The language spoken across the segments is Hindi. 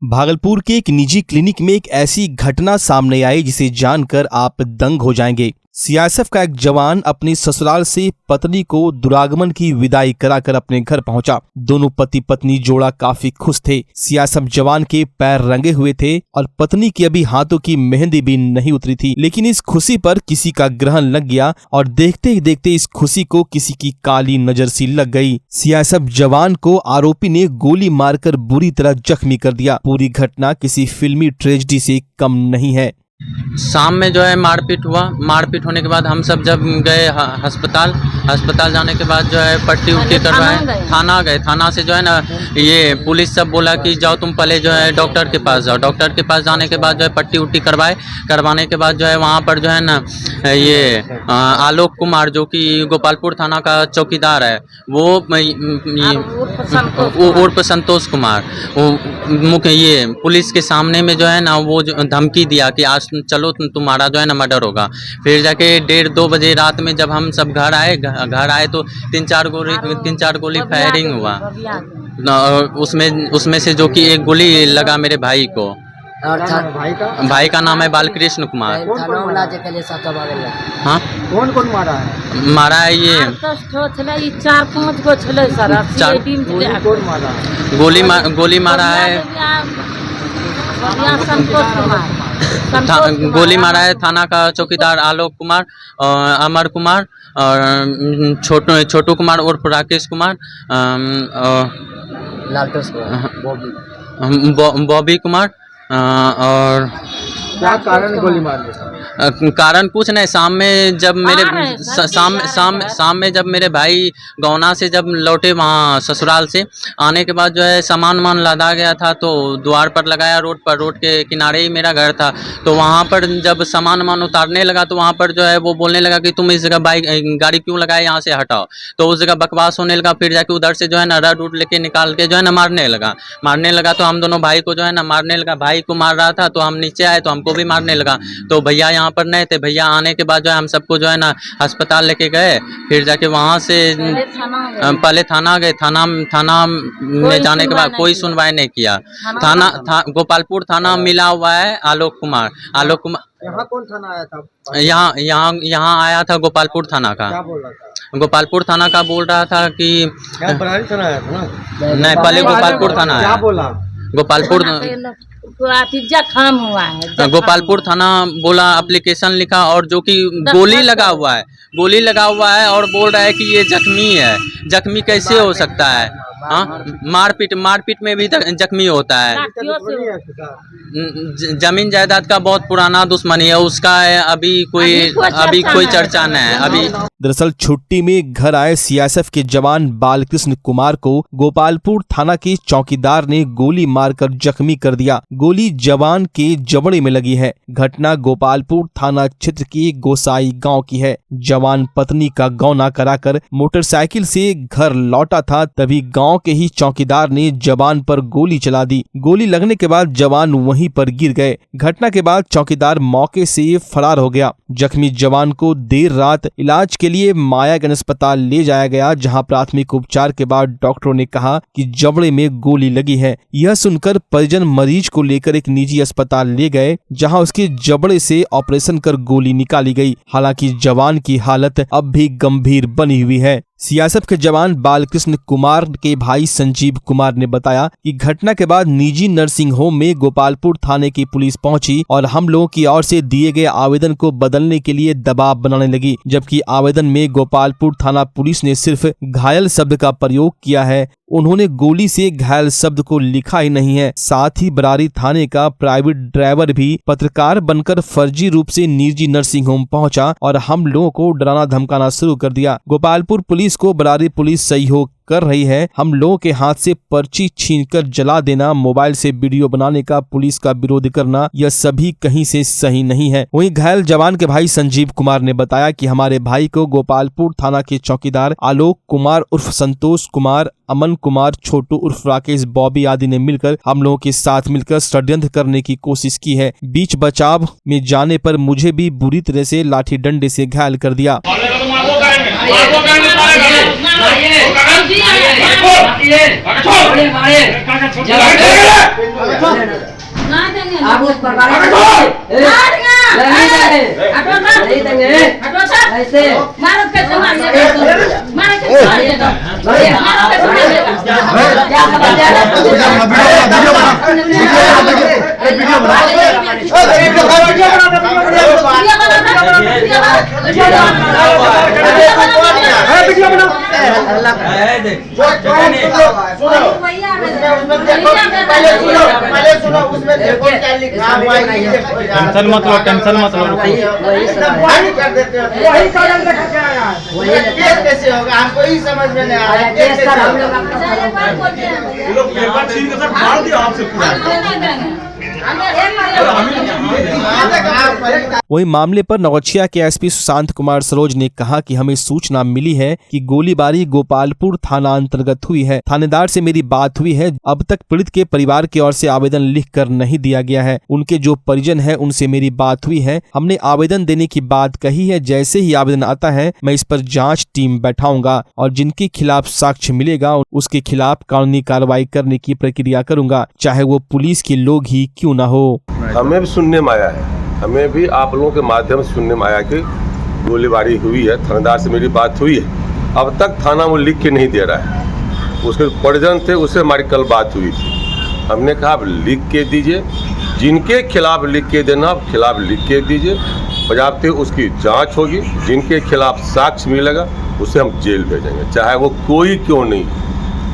भागलपुर के एक निजी क्लिनिक में एक ऐसी घटना सामने आई जिसे जानकर आप दंग हो जाएंगे। सीआईएसएफ का एक जवान अपनी ससुराल से पत्नी को दुरागमन की विदाई कराकर अपने घर पहुंचा। दोनों पति पत्नी जोड़ा काफी खुश थे। सीआईएसएफ जवान के पैर रंगे हुए थे और पत्नी की अभी हाथों की मेहंदी भी नहीं उतरी थी, लेकिन इस खुशी पर किसी का ग्रहण लग गया और देखते ही देखते इस खुशी को किसी की काली नजर सी लग गई। सीआईएसएफ जवान को आरोपी ने गोली मारकर बुरी तरह जख्मी कर दिया। पूरी घटना किसी फिल्मी ट्रेजेडी से कम नहीं है। शाम में जो है मारपीट हुआ। मारपीट होने के बाद हम सब जब गए अस्पताल जाने के बाद जो है पट्टी उट्टी करवाए, थाना गए। थाना से जो है ना ये पुलिस सब बोला कि जाओ तुम पहले जो है डॉक्टर के पास जाओ। डॉक्टर के पास जाने के बाद जो है पट्टी उट्टी करवाने के बाद जो है वहाँ पर जो है ना ये आलोक कुमार जो कि गोपालपुर थाना का चौकीदार है, वो उर्फ संतोष कुमार, वो मुख्य ये पुलिस के सामने में जो है ना वो धमकी दिया कि आज चलो तुम्हारा जो है ना मर्डर होगा। फिर जाके 1:30-2 बजे रात में जब हम सब घर आए तो 3-4 गोली फायरिंग हुआ। उसमें से जो कि एक गोली लगा मेरे भाई को। भाई का नाम है बालकृष्ण कुमार। हाँ, कौन मारा है? मारा है ये 4-5 गो छले सर। गोली मारा है गोली मारा है थाना का चौकीदार आलोक कुमार, अमर कुमार और छोटू कुमार उर्फ राकेश कुमार, बॉबी कुमार। और क्या कारण गोली मारने का? कारण कुछ नहीं। शाम में जब मेरे भाई गौना से जब लौटे वहाँ ससुराल से, आने के बाद जो है सामान लादा गया था तो द्वार पर लगाया, रोड के किनारे ही मेरा घर था। तो वहाँ पर जब सामान उतारने लगा तो वहाँ पर जो है वो बोलने लगा कि तुम इस जगह गाड़ी क्यों लगाए, यहाँ से हटाओ। तो उस जगह बकवास होने लगा। फिर जाके उधर से जो है ना रड उड लेके निकाल के जो है ना मारने लगा। तो हम दोनों भाई को जो है ना मारने लगा। भाई को मार रहा था तो हम नीचे आए तो हमको भी मारने लगा। तो भैया यहाँ पर नहीं थे। भैया आने के बाद जो है हम सबको जो है ना अस्पताल लेके गए। फिर जाके वहाँ से पहले थाना गए। थाना में जाने के बाद कोई सुनवाई नहीं किया। गोपालपुर थाना मिला हुआ है आलोक कुमार। यहाँ कौन थाना आया था? यहाँ आया था गोपालपुर थाना का। क्या बोल रहा था? गोपालपुर थाना का बोल रहा था कि बरारी थाना आया था ना? नहीं, पहले गोपालपुर थाना आया। क्या बोला? गोपालपुर जख्म हुआ है। गोपालपुर थाना बोला, एप्लीकेशन लिखा और जो कि गोली लगा हुआ है और बोल रहा है कि ये जख्मी है। जख्मी कैसे हो सकता है? हाँ, मारपीट में भी जख्मी होता है। जमीन जायदाद का बहुत पुराना दुश्मनी है उसका है। अभी कोई चर्चा नहीं है अभी। दरअसल छुट्टी में घर आए सीआईएसएफ के जवान बालकृष्ण कुमार को गोपालपुर थाना के चौकीदार ने गोली मारकर जख्मी कर दिया। गोली जवान के जबड़े में लगी है। घटना गोपालपुर थाना क्षेत्र के गोसाई गांव की है। जवान पत्नी का गौना कराकर मोटरसाइकिल से घर लौटा था, तभी गांव के ही चौकीदार ने जवान पर गोली चला दी। गोली लगने के बाद जवान वहीं पर गिर गए। घटना के बाद चौकीदार मौके से फरार हो गया। जख्मी जवान को देर रात इलाज के लिए मायागंज अस्पताल ले जाया गया, जहां प्राथमिक उपचार के बाद डॉक्टरों ने कहा कि जबड़े में गोली लगी है। यह सुनकर परिजन मरीज को लेकर एक निजी अस्पताल ले गए, जहां उसके जबड़े से ऑपरेशन कर गोली निकाली गई। हालांकि जवान की हालत अब भी गंभीर बनी हुई है। सीआईएसएफ के जवान बालकृष्ण कुमार के भाई संजीव कुमार ने बताया कि घटना के बाद निजी नर्सिंग होम में गोपालपुर थाने की पुलिस पहुंची और हम लोगों की ओर से दिए गए आवेदन को बदलने के लिए दबाव बनाने लगी, जबकि आवेदन में गोपालपुर थाना पुलिस ने सिर्फ घायल शब्द का प्रयोग किया है। उन्होंने गोली से घायल शब्द को लिखा ही नहीं है। साथ ही बरारी थाने का प्राइवेट ड्राइवर भी पत्रकार बनकर फर्जी रूप से निजी नर्सिंग होम पहुंचा और हम लोगों को डराना धमकाना शुरू कर दिया। गोपालपुर पुलिस को बरारी पुलिस सहयोग कर रही है। हम लोगों के हाथ से पर्ची छीनकर जला देना, मोबाइल से वीडियो बनाने का पुलिस का विरोध करना, यह सभी कहीं से सही नहीं है। वहीं घायल जवान के भाई संजीव कुमार ने बताया कि हमारे भाई को गोपालपुर थाना के चौकीदार आलोक कुमार उर्फ संतोष कुमार, अमन कुमार, छोटू उर्फ राकेश, बॉबी आदि ने मिलकर हम लोगों के साथ मिलकर षड्यंत्र करने की कोशिश की है। बीच बचाव में जाने पर मुझे भी बुरी तरह से लाठी डंडे से घायल कर दिया। आप उस पर ऐसे टेंशन मत लो, टेंशन मत लो। कर देते हो वही कदम कैसे होगा, हमको ही समझ में नहीं आ रहा है। पेपर छीन के सर फाड़ दिया आपसे पूरा। वहीं मामले पर नौगछिया के एसपी सुशांत कुमार सरोज ने कहा कि हमें सूचना मिली है कि गोलीबारी गोपालपुर थाना अंतर्गत हुई है। थानेदार से मेरी बात हुई है। अब तक पीड़ित के परिवार की ओर से आवेदन लिख कर नहीं दिया गया है। उनके जो परिजन है उनसे मेरी बात हुई है। हमने आवेदन देने की बात कही है। जैसे ही आवेदन आता है मैं इस पर जाँच टीम बैठाऊंगा और जिनके खिलाफ साक्ष्य मिलेगा उसके खिलाफ कानूनी कार्रवाई करने की प्रक्रिया करूंगा, चाहे वो पुलिस के लोग ही क्यों न हो। हमें भी सुनने में आया है, हमें भी आप लोगों के माध्यम से सुनने में आया कि गोलीबारी हुई है। थानेदार से मेरी बात हुई है। अब तक थाना वो लिख के नहीं दे रहा है। उसके परिजन थे, उससे हमारी कल बात हुई थी। हमने कहा आप लिख के दीजिए, जिनके खिलाफ लिख के देना आप खिलाफ लिख के दीजिए, बजाते उसकी जांच होगी। जिनके खिलाफ साक्ष्य मिलेगा उसे हम जेल भेजेंगे, चाहे वो कोई क्यों नहीं,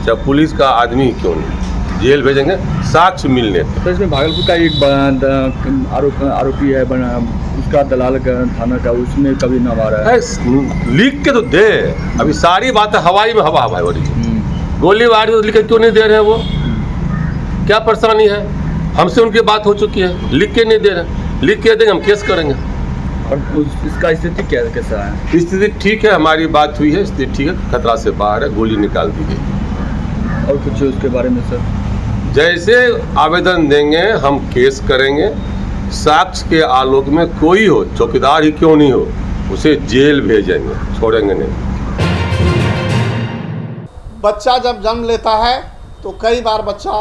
चाहे पुलिस का आदमी क्यों नहीं, जेल भेजेंगे साक्ष्य मिलने। तो इसमें भागलपुर का एक आरोपी है उसका दलाल थाना का, उसमें कभी नाम आ रहा है। लिख के तो दे, अभी सारी बातें हवाई में हवा हो रही है। गोलीबारी तो लिख के क्यों नहीं दे रहे हैं? वो क्या परेशानी है? हमसे उनकी बात हो चुकी है, लिख के नहीं दे रहे। लिख के देंगे हम केस करेंगे। और इसका स्थिति कैसा है? स्थिति ठीक है, हमारी बात हुई है, स्थिति ठीक है, खतरा से बाहर है, गोली निकाल दी गई। और कुछ उसके बारे में सर? जैसे आवेदन देंगे हम केस करेंगे। साक्ष्य के आलोक में कोई हो, चौकीदार ही क्यों नहीं हो, उसे जेल भेजेंगे, छोड़ेंगे नहीं। बच्चा जब जन्म लेता है तो कई बार बच्चा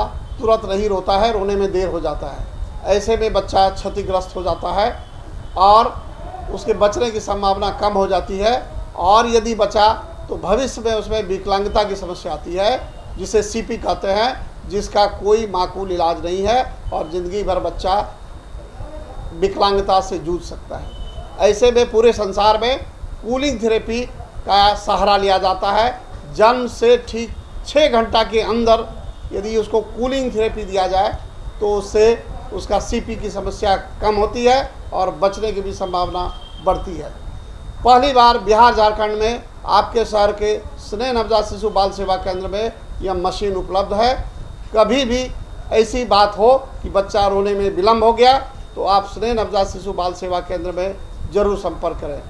तुरंत नहीं रोता है, रोने में देर हो जाता है। ऐसे में बच्चा क्षतिग्रस्त हो जाता है और उसके बचने की संभावना कम हो जाती है। और यदि बचा तो भविष्य में उसमें विकलांगता की समस्या आती है, जिसे सीपी कहते हैं, जिसका कोई माकूल इलाज नहीं है और ज़िंदगी भर बच्चा विकलांगता से जूझ सकता है। ऐसे में पूरे संसार में कूलिंग थेरेपी का सहारा लिया जाता है। जन्म से ठीक 6 घंटा के अंदर यदि उसको कूलिंग थेरेपी दिया जाए तो उससे उसका सीपी की समस्या कम होती है और बचने की भी संभावना बढ़ती है। पहली बार बिहार झारखंड में आपके शहर के स्नेह नवजात शिशु बाल सेवा केंद्र में यह मशीन उपलब्ध है। कभी भी ऐसी बात हो कि बच्चा रोने में विलम्ब हो गया तो आप स्नेह नवजात शिशु बाल सेवा केंद्र में जरूर संपर्क करें।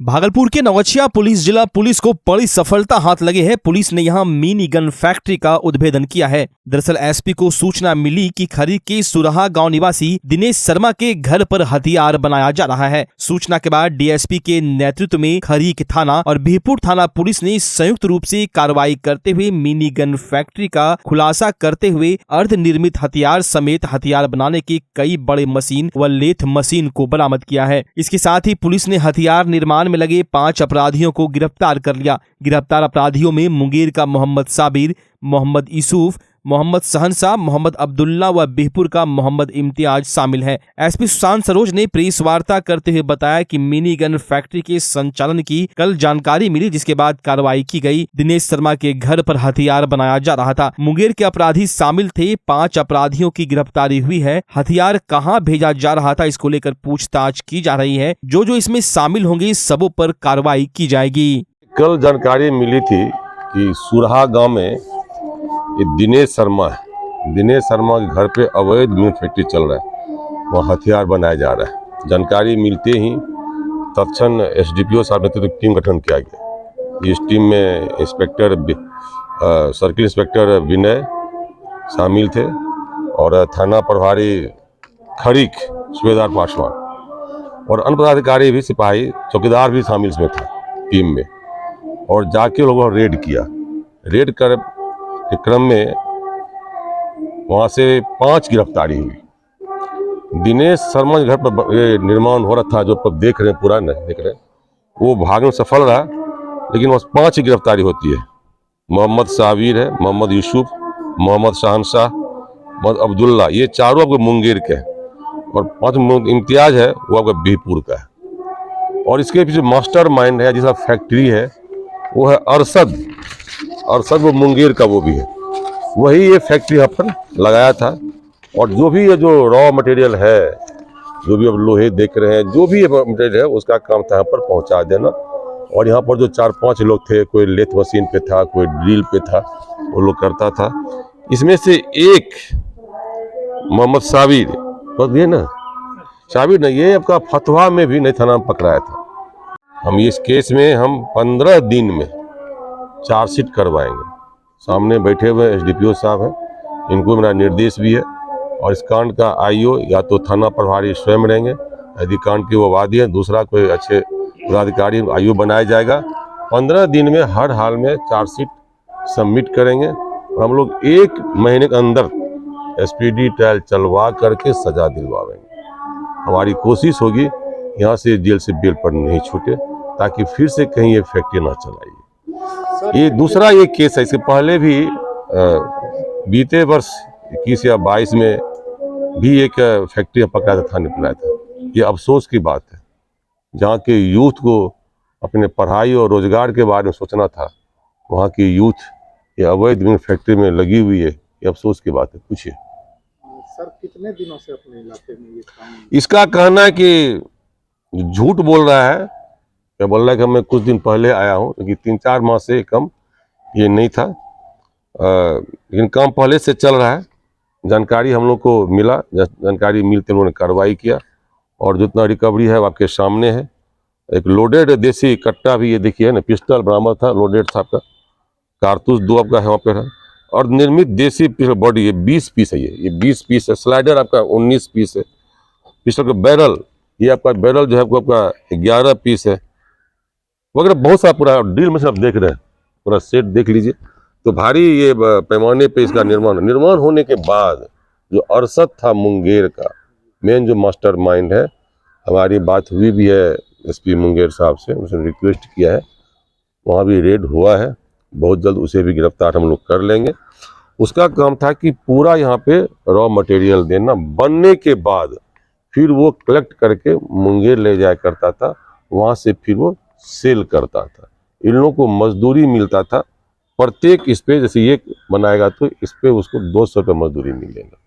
भागलपुर के नौगछिया पुलिस जिला पुलिस को बड़ी सफलता हाथ लगी है। पुलिस ने यहां मिनी गन फैक्ट्री का उद्भेदन किया है। दरअसल एसपी को सूचना मिली कि खरी के सुरहा गांव निवासी दिनेश शर्मा के घर पर हथियार बनाया जा रहा है। सूचना के बाद डीएसपी के नेतृत्व में खरीक थाना और बिहपुर थाना पुलिस ने संयुक्त रूप से कार्रवाई करते हुए मिनी गन फैक्ट्री का खुलासा करते हुए अर्धनिर्मित हथियार समेत हथियार बनाने की कई बड़े मशीन व लेथ मशीन को बरामद किया है। इसके साथ ही पुलिस ने हथियार निर्माण में लगे 5 अपराधियों को गिरफ्तार कर लिया। गिरफ्तार अपराधियों में मुंगेर का मोहम्मद साबिर, मोहम्मद यूसुफ, मोहम्मद सहनसा, मोहम्मद अब्दुल्ला व बिहपुर का मोहम्मद इम्तियाज शामिल है। एसपी सुशांत सरोज ने प्रेस वार्ता करते हुए बताया कि मिनी गन फैक्ट्री के संचालन की कल जानकारी मिली, जिसके बाद कार्रवाई की गई। दिनेश शर्मा के घर पर हथियार बनाया जा रहा था। मुंगेर के अपराधी शामिल थे। 5 अपराधियों की गिरफ्तारी हुई है। हथियार कहां भेजा जा रहा था इसको लेकर पूछताछ की जा रही है। जो जो इसमें शामिल होंगे सबों पर कार्रवाई की जाएगी। कल जानकारी मिली थी कि सुरहा गांव में ये दिनेश शर्मा है, दिनेश शर्मा के घर पे अवैध मीट फैक्ट्री चल रहा है, वहाँ हथियार बनाया जा रहा है। जानकारी मिलते ही तत्क्षण एसडीपीओ साहब नेतृत्व टीम गठन किया गया। इस टीम में सर्किल इंस्पेक्टर विनय शामिल थे और थाना प्रभारी खरीक सूबेदार पासवान और अन्य पदाधिकारी भी, सिपाही चौकीदार भी शामिल इसमें था टीम में। और जाके लोगों ने रेड किया। रेड कर के क्रम में वहाँ से 5 गिरफ्तारी हुई। दिनेश शर्मा के घर पर ये निर्माण हो रहा था, जो आप देख रहे हैं, पूरा नहीं देख रहे हैं, वो भागने में सफल रहा, लेकिन बस 5 ही गिरफ्तारी होती है। मोहम्मद साबिर है, मोहम्मद यूसुफ, मोहम्मद शहनशाह, मोहम्मद अब्दुल्ला, ये चारों आपके मुंगेर के हैं। और 5 इम्तियाज है, वो आपका बीहपुर का है। और इसके पीछे मास्टर माइंड है, जिसका फैक्ट्री है, वो है अरशद। वो मुंगेर का वो भी है, वही ये फैक्ट्री यहाँ पर लगाया था। और जो भी ये जो रॉ मटेरियल है, जो भी अब लोहे देख रहे हैं, जो भी मटेरियल है, उसका काम था यहाँ पर पहुँचा देना। और यहाँ पर जो 4-5 लोग थे, कोई लेथ मशीन पे था, कोई ड्रिल पे था, वो लोग करता था। इसमें से एक मोहम्मद साबिर, बस ये ना साबिर ना, ये आपका फतवा में भी नई थाना में पकड़ाया था। हम इस केस में हम 15 दिन में चार्जशीट करवाएंगे। सामने बैठे हुए SDPO साहब हैं, इनको मेरा निर्देश भी है। और इस कांड का IO या तो थाना प्रभारी स्वयं रहेंगे, यदि कांड की वो वादी है, दूसरा कोई अच्छे पदाधिकारी IO बनाया जाएगा। 15 दिन में हर हाल में चार्जशीट सबमिट करेंगे और हम लोग 1 महीने के अंदर SPD ट्रायल चलवा करके सजा दिलवाएंगे। हमारी कोशिश होगी यहाँ से जेल से बेल पर नहीं छूटे, ताकि फिर से कहीं ये फैक्ट्री ना चलाइए। ये दूसरा ये केस है। इसके पहले भी बीते वर्ष 21 या 22 में भी एक फैक्ट्री पकड़ा था, थाने पकड़ाया था। ये अफसोस की बात है, जहाँ के यूथ को अपने पढ़ाई और रोजगार के बारे में सोचना था, वहाँ की यूथ ये अवैध फैक्ट्री में लगी हुई है। ये अफसोस की बात है। पूछिए सर, कितने दिनों से अपने इलाके में ये काम? इसका कहना है कि झूठ बोल रहा है। क्या बोल रहा है कि मैं कुछ दिन पहले आया हूँ, लेकिन 3-4 माह से कम ये नहीं था। लेकिन काम पहले से चल रहा है। जानकारी हम लोग को मिला, जानकारी मिलते उन्होंने कार्रवाई किया और जितना रिकवरी है वो आपके सामने है। एक लोडेड देसी कट्टा भी, ये देखिए ना, पिस्टल बरामद था, लोडेड था आपका। कारतूस 2 आपका है वहाँ पे है। और निर्मित देसी पिस्टल बॉडी, ये 20 पीस है। ये 20 पीस है। स्लाइडर आपका 19 पीस है। पिस्टल का बैरल, ये आपका बैरल जो है वो आपका 11 पीस है वगैरह। बहुत सारा पूरा ड्रिल मशीन आप देख रहे हैं, पूरा सेट देख लीजिए। तो भारी ये पैमाने पे इसका निर्माण होने के बाद जो अरशद था मुंगेर का मेन जो मास्टर माइंड है, हमारी बात हुई भी है SP मुंगेर साहब से, उसने रिक्वेस्ट किया है, वहाँ भी रेड हुआ है। बहुत जल्द उसे भी गिरफ्तार हम लोग कर लेंगे। उसका काम था कि पूरा यहाँ पे रॉ मटेरियल देना, बनने के बाद फिर वो कलेक्ट करके मुंगेर ले जाया करता था, वहाँ से फिर वो सेल करता था। इन लोगों को मजदूरी मिलता था प्रत्येक इस पे, जैसे ये बनाएगा तो इस पे उसको 200 रुपये मजदूरी मिलेगा।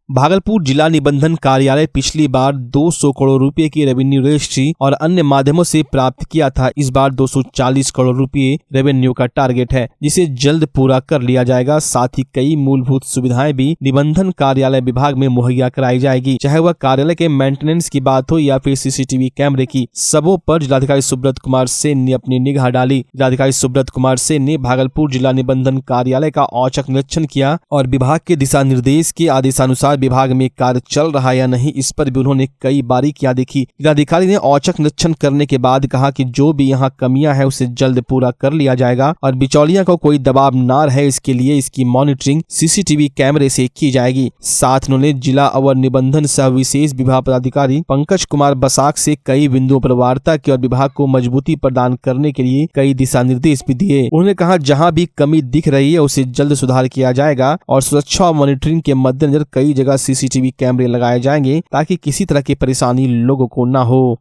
भागलपुर जिला निबंधन कार्यालय पिछली बार 200 करोड़ रुपए की रेवेन्यू रजिस्ट्री और अन्य माध्यमों से प्राप्त किया था। इस बार 240 करोड़ रुपए रेवेन्यू का टारगेट है, जिसे जल्द पूरा कर लिया जाएगा। साथ ही कई मूलभूत सुविधाएं भी निबंधन कार्यालय विभाग में मुहैया कराई जाएगी, चाहे वह कार्यालय के मेंटेनेंस की बात हो या फिर CCTV कैमरे की। सबों पर जिलाधिकारी सुब्रत कुमार सेन ने अपनी निगाह डाली। जिलाधिकारी सुब्रत कुमार सेन ने भागलपुर जिला निबंधन कार्यालय का औचक निरीक्षण किया और विभाग के दिशा निर्देश के आदेशानुसार विभाग में कार्य चल रहा है या नहीं, इस पर भी उन्होंने कई बारीकियां देखी। जिलाधिकारी ने औचक निरीक्षण करने के बाद कहा कि जो भी यहाँ कमियां हैं उसे जल्द पूरा कर लिया जाएगा और बिचौलियों को कोई दबाव न रहे, इसके लिए इसकी मॉनिटरिंग CCTV कैमरे से की जाएगी। साथ उन्होंने जिला अवर निबंधन सह विशेष विभाग पदाधिकारी पंकज कुमार बसाक से कई बिंदुओं पर वार्ता की और विभाग को मजबूती प्रदान करने के लिए कई दिशा निर्देश भी दिए। उन्होंने कहा जहाँ भी कमी दिख रही है उसे जल्द सुधार किया जाएगा और सुरक्षा और मॉनिटरिंग के मद्देनजर कई जगह CCTV कैमरे लगाए जाएंगे ताकि किसी तरह की परेशानी लोगों को ना हो।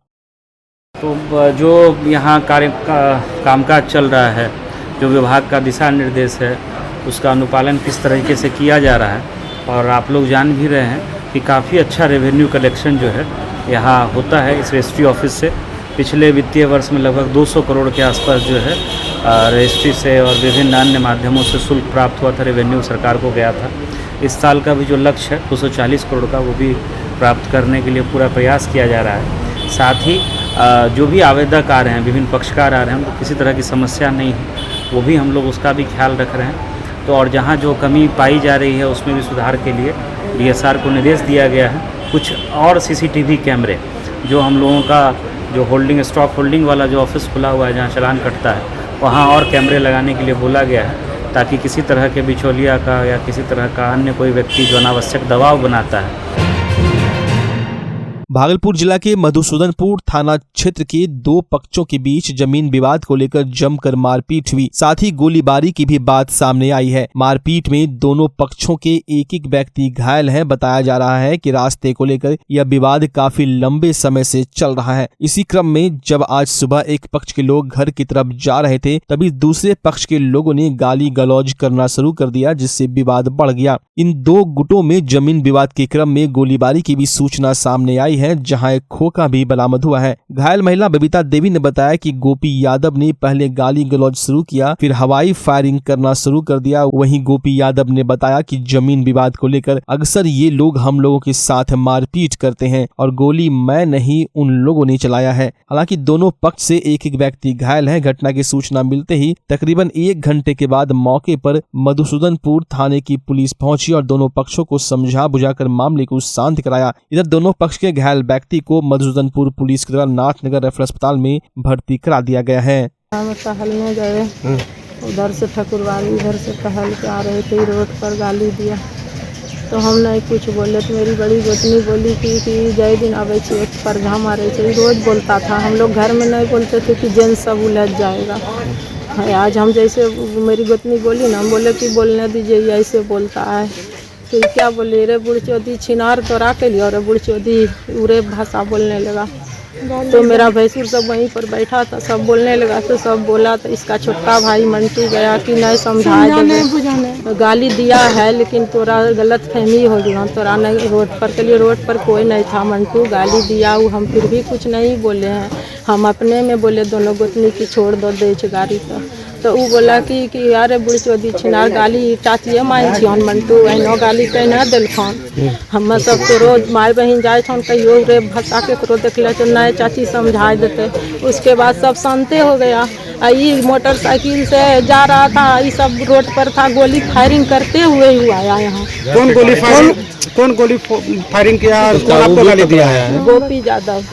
तो जो यहाँ कामकाज चल रहा है, जो विभाग का दिशा निर्देश है, उसका अनुपालन किस तरीके से किया जा रहा है और आप लोग जान भी रहे हैं कि काफ़ी अच्छा रेवेन्यू कलेक्शन जो है यहाँ होता है इस रजिस्ट्री ऑफिस से। पिछले वित्तीय वर्ष में लगभग 200 करोड़ के आसपास जो है रजिस्ट्री से और विभिन्न अन्य माध्यमों से शुल्क प्राप्त हुआ था, रेवेन्यू सरकार को गया था। इस साल का भी जो लक्ष्य है 240 करोड़ का, वो भी प्राप्त करने के लिए पूरा प्रयास किया जा रहा है। साथ ही जो भी आवेदक आ रहे हैं, विभिन्न पक्षकार आ रहे हैं, उनको किसी तरह की समस्या नहीं है, वो भी हम लोग उसका भी ख्याल रख रहे हैं। तो और जहाँ जो कमी पाई जा रही है उसमें भी सुधार के लिए डीएसआर को निर्देश दिया गया है कुछ और सीसीटीवी कैमरे जो हम लोगों का जो होल्डिंग स्टॉक होल्डिंग वाला जो ऑफिस खुला हुआ है जहाँ चालान कटता है वहाँ और कैमरे लगाने के लिए बोला गया है ताकि किसी तरह के बिचौलिया का या किसी तरह का अन्य कोई व्यक्ति जो अनावश्यक दबाव बनाता है। भागलपुर जिला के मधुसूदनपुर थाना क्षेत्र के दो पक्षों के बीच जमीन विवाद को लेकर जमकर मारपीट हुई, साथ ही गोलीबारी की भी बात सामने आई है। मारपीट में दोनों पक्षों के एक एक व्यक्ति घायल हैं। बताया जा रहा है कि रास्ते को लेकर यह विवाद काफी लंबे समय से चल रहा है। इसी क्रम में जब आज सुबह एक पक्ष के लोग घर की तरफ जा रहे थे तभी दूसरे पक्ष के लोगों ने गाली गलौज करना शुरू कर दिया, जिससे विवाद बढ़ गया। इन दो गुटों में जमीन विवाद के क्रम में गोलीबारी की भी सूचना सामने आई है, जहां एक खोखा भी बरामद हुआ है। घायल महिला बबीता देवी ने बताया कि गोपी यादव ने पहले गाली गलौज शुरू किया, फिर हवाई फायरिंग करना शुरू कर दिया। वहीं गोपी यादव ने बताया कि जमीन विवाद को लेकर अक्सर ये लोग हम लोगों के साथ मारपीट करते हैं और गोली मैं नहीं उन लोगों ने चलाया है। हालांकि दोनों पक्ष से एक एक व्यक्ति घायल है। घटना की सूचना मिलते ही तकरीबन 1 घंटे के बाद मौके पर मधुसूदनपुर थाने की पुलिस पहुंची और दोनों पक्षों को समझा बुझाकर मामले को शांत कराया। इधर दोनों पक्ष के घायल व्यक्ति को मधुसूदनपुर पुलिस के द्वारा नाथनगर रेफरल अस्पताल में भर्ती करा दिया गया है। हम टहलने गए, उधर से ठकुरवाली इधर से टहल के आ रहे थे, रोड पर गाली दिया तो हम नहीं कुछ बोले तो मेरी बड़ी गोतनी बोली कि जय दिन आवे छे एक परघा मारे छे। रोज बोलता था, हम लोग घर में नहीं बोलते थे कि जेंट्स सब उलझ जाएगा। आज हम जैसे मेरी गोतनी बोली ना, हम बोले कि बोलने दीजिए, ऐसे बोलता है। फिर क्या बोले, रे बुढ़चौदी छिनार तोरा के लिए, और बुढ़चौदी उरे भाषा बोलने लगा। तो मेरा भैंसुर सब वहीं पर बैठा था, सब बोलने लगा तो सब बोला। तो इसका छोटका भाई मंटू गया कि नहीं समझाए, गाली दिया है लेकिन तोरा गलत फहमी हो गया, तोरा नहीं रोड पर के लिए, रोड पर कोई नहीं था, मंटू गाली दिया। वो हम फिर भी कुछ नहीं बोले हैं, हम अपने में बोले दोनों गोतनी की छोड़ दो दे गाड़ी। तो वो बोला कि यार बुढ़चौदी छिनार गाली चाचिए मान छियन मंटू एनो गाली कहना दिलखन। हम सब तो रोज माय बहन जाए छन कहियो रे भाषा के करो देखले तो नहीं चाची समझा देते। उसके बाद सब शांति हो गया। ये मोटरसाइकिल से जा रहा था, ये सब रोड पर था, गोली फायरिंग करते हुए हुआ आया यहाँ। कौन गोली फायरिंग किया और कौन आपको गाली दिया है? गोपी यादव।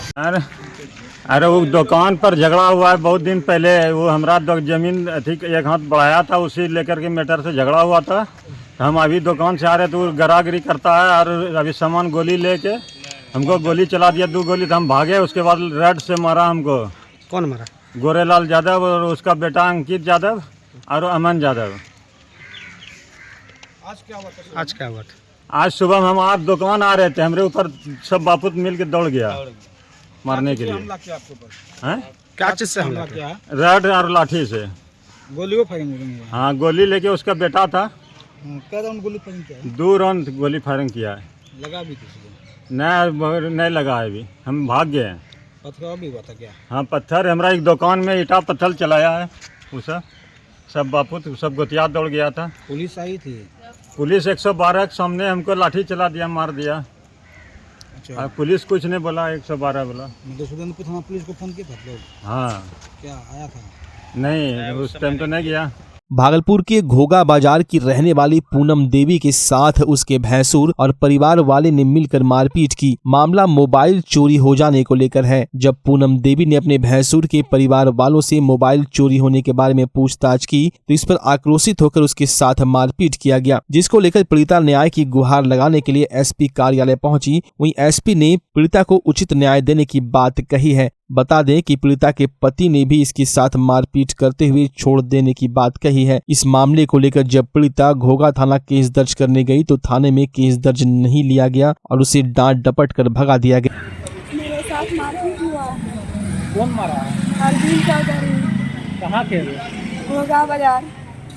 अरे वो दुकान पर झगड़ा हुआ है बहुत दिन पहले। वो हमारा जमीन ठीक एक हाथ बढ़ाया था, उसी लेकर के मैटर से झगड़ा हुआ था। हम अभी दुकान से आ रहे तो गरागरी करता है और अभी सामान गोली लेके हमको गोली चला दिया, 2 गोली। तो हम भागे, उसके बाद रेड से मारा हमको। कौन मारा? गोरेलाल यादव और उसका बेटा अंकित यादव और अमन यादव। आज क्या हुआ था? आज सुबह हम आप दुकान आ रहे थे, हमारे ऊपर सब बापूत मिल के दौड़ गया मारने के लिए। क्या चीज से हमला किया? रेड और लाठी से। गोली फायरिंग हो गई? हाँ, गोली लेके उसका बेटा था। क्या राउंड गोली फायरिंग किया? 2 राउंड गोली फायरिंग किया है। लगा भी किसी को? नहीं लगा है, अभी हम भाग गए हैं। पत्थर भी हुआ था क्या? हाँ, पत्थर हमारा एक दुकान में ईटा पत्थर चलाया है, उसे सब बापू सब गोतिया दौड़ गया था। पुलिस आई थी? पुलिस 112 के सामने हमको लाठी चला दिया, मार दिया। अच्छा। पुलिस कुछ नहीं बोला, 112 बोला। मधुसूदनपुर थाना पुलिस को फोन किया था लोग? हाँ। क्या आया था? नहीं, उस टाइम तो नहीं गया। भागलपुर के घोगा बाजार की रहने वाली पूनम देवी के साथ उसके भैंसुर और परिवार वाले ने मिलकर मारपीट की। मामला मोबाइल चोरी हो जाने को लेकर है। जब पूनम देवी ने अपने भैंसुर के परिवार वालों से मोबाइल चोरी होने के बारे में पूछताछ की तो इस पर आक्रोशित होकर उसके साथ मारपीट किया गया, जिसको लेकर पीड़िता न्याय की गुहार लगाने के लिए एसपी कार्यालय पहुंची। वहीं एसपी ने पीड़िता को उचित न्याय देने की बात कही है। बता दें कि पीड़िता के पति ने भी इसके साथ मारपीट करते हुए छोड़ देने की बात कही है। इस मामले को लेकर जब पीड़िता घोगा थाना केस दर्ज करने गई तो थाने में केस दर्ज नहीं लिया गया और उसे डांट डपट कर भगा दिया गया। मेरे साथ मारपीट हुआ। कौन मारा? अरविंद चौधरी। कहाँ के? घोगा बाजार।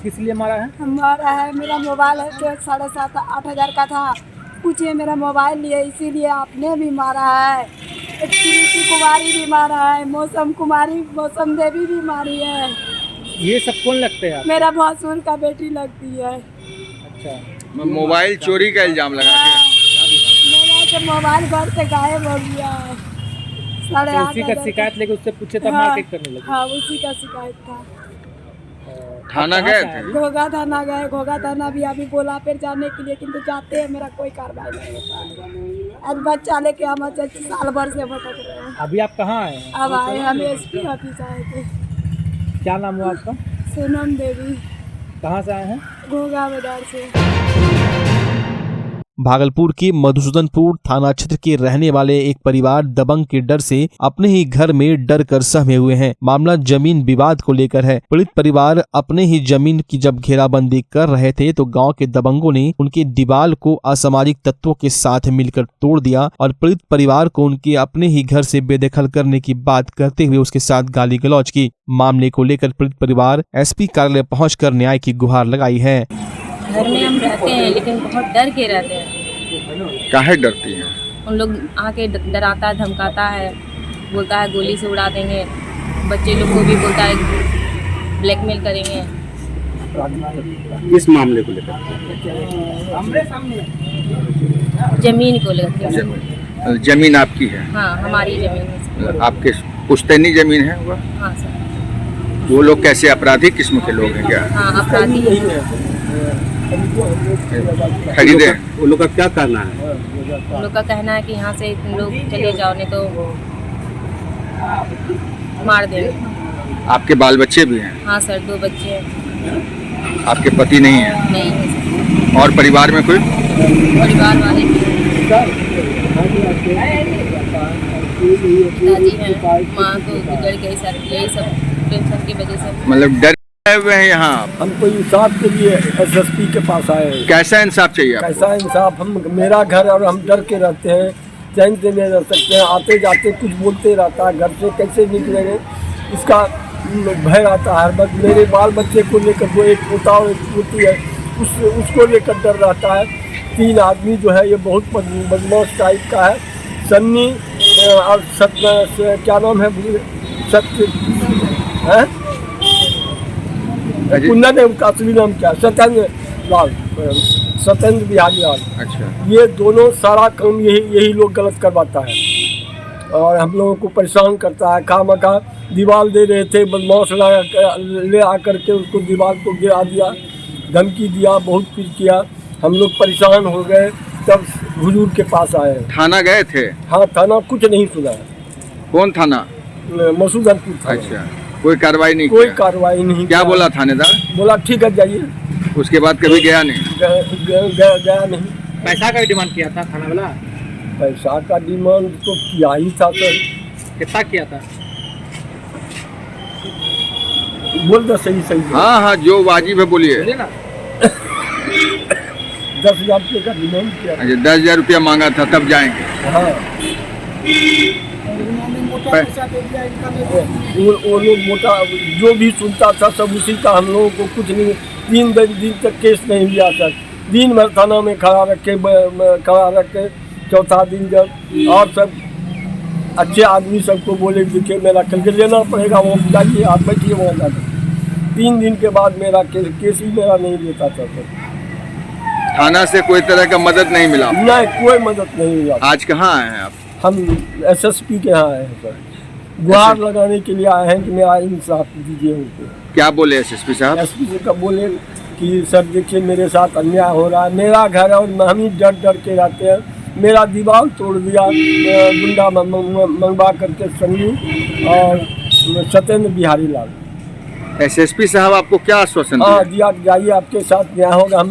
किस लिए मारा है? मारा है, मेरा मोबाइल है तो 7,500-8 हज़ार का था, पूछिए मेरा मोबाइल लिए, इसीलिए आपने भी मारा है। कृति कुमारी भी मारा है, मौसम देवी भी मारी है। ये सब कौन लगते हैं? मेरा भसुर का बेटी लगती है। अच्छा। मोबाइल चोरी का इल्जाम लगा के मेरा तो मोबाइल घर से गायब हो गया है। 8:30 उसी का शिकायत लेके उससे पूछे तब मारपीट करने लगे? हाँ, उसी का शिकायत था। थाना गए थे? घोघा थाना गए, घोघा थाना भी अभी बोला फिर जाने के लिए, किंतु जाते हैं मेरा कोई कार्रवाई नहीं होता है। आज बच्चा लेके हम साल भर से भटक रहे हैं। अभी आप कहाँ आए? अब आए हम एसपी ऑफिस आए थे। क्या नाम हुआ आपका? सोनम देवी। कहाँ से आए हैं? घोघा बाजार से। भागलपुर के मधुसूदनपुर थाना क्षेत्र के रहने वाले एक परिवार दबंग के डर से अपने ही घर में डर कर सहमे हुए हैं। मामला जमीन विवाद को लेकर है। पीड़ित परिवार अपने ही जमीन की जब घेराबंदी कर रहे थे तो गांव के दबंगों ने उनके दीवार को असामाजिक तत्वों के साथ मिलकर तोड़ दिया और पीड़ित परिवार को उनके अपने ही घर से बेदखल करने की बात करते हुए उसके साथ गाली गलौज की। मामले को लेकर पीड़ित परिवार एसपी कार्यालय पहुंचकर न्याय की गुहार लगाई है। घर में हम रहते हैं लेकिन बहुत डर के रहते हैं। काहे डरती हैं? उन लोग आके डराता है, धमकाता है, बोलता है गोली से उड़ा देंगे। बच्चे लोग को भी बोलता है ब्लैकमेल करेंगे। इस मामले को लेकर जमीन को लेकर। जमीन आपकी है? हाँ, हमारी जमीन है। आपके पुश्तैनी जमीन है वो? हाँ सर। वो लोग कैसे अपराधी किस्म के लोग हैं क्या? हाँ, अपराधी खरीदे? उन लोग का क्या कहना है? उन लोग का कहना है कि यहाँ से तुम लोग चले जाओ नहीं तो मार देंगे। आपके बाल बच्चे भी हैं? हाँ सर, 2 बच्चे हैं। आपके पति नहीं है? नहीं है सर। और परिवार में कोई? परिवार वाले दादी हैं, माँ तो गुजर गई सर। यही सब टेंशन की वजह से मतलब डर हुए हैं यहाँ? हमको इंसाफ के लिए एसएसपी के पास आए। कैसा इंसाफ चाहिए आपको? कैसा इंसाफ? हम मेरा घर और हम डर के रहते हैं, चैन से नहीं रह सकते हैं। आते जाते कुछ बोलते रहता है, घर से कैसे निकलेंगे इसका भय आता है हर वक्त। मेरे बाल बच्चे को लेकर, वो एक पोता और एक पोती है, उसको लेकर डर रहता है। 3 आदमी जो है ये बहुत बदमाश टाइप का है। सन्नी और सत्य, क्या नाम है, सत्य है उनका असली नाम क्या? सत्येंद्र लाल, सत्येंद्र बिहारी लाल। अच्छा। ये दोनों सारा काम यही लोग गलत करवाता है और हम लोगों को परेशान करता है। खामखा दीवार दे रहे थे, बदमाश ले आकर के उसको दीवार को गिरा दिया, धमकी दिया, बहुत कुछ किया। हम लोग परेशान हो गए, तब हुजूर के पास आए। थाना गए थे? हाँ, थाना कुछ नहीं सुना। कौन थाना? मधुसूदनपुर थाना। अच्छा, कोई कार्रवाई नहीं? कोई कार्रवाई नहीं। क्या बोला थानेदार? बोला ठीक है जाइए। उसके बाद कभी गया नहीं? गया नहीं। पैसा का डिमांड किया था थाना वाला? पैसा का डिमांड तो किया ही था सर। कितना किया था? बोल दो सही सही। हाँ हाँ, जो वाजिब है बोलिए ना। 10,000 रुपये का डिमांड किया। अच्छा, 10,000 रुपया मांगा था, तब जाएंगे? हाँ। वो लोग मोटा जो भी सुनता था सब उसी का। हम लोगों को कुछ नहीं, 3 दिन तक केस नहीं लिया सर। दिन भर थाना में खड़ा रख के 4था दिन जब और सब अच्छे आदमी सबको बोले देखिए मेरा करके लेना पड़ेगा, वो जाइए आप बैठिए वहाँ जाकर। 3 दिन के बाद मेरा केस ही मेरा नहीं लेता था सर। थाना से कोई तरह का मदद नहीं मिला? नहीं, कोई मदद नहीं मिला। आज कहाँ आए हैं आप? हम एसएसपी के यहाँ आए हैं सर, गुहार लगाने के लिए आए हैं कि मेरा इंसाफ दीजिए उनको। क्या बोले एसएसपी साहब? एसपी का बोले कि सर देखिए मेरे साथ अन्याय हो रहा है, मेरा घर है और हम ही डर के रहते हैं। मेरा दीवार तोड़ दिया गुंडा मंगवा करके सन्नी और सत्येंद्र बिहारी लाल। एसएसपी साहब आपको क्या आश्वासन दिया? जाइए आपके साथ न्याय होगा। हम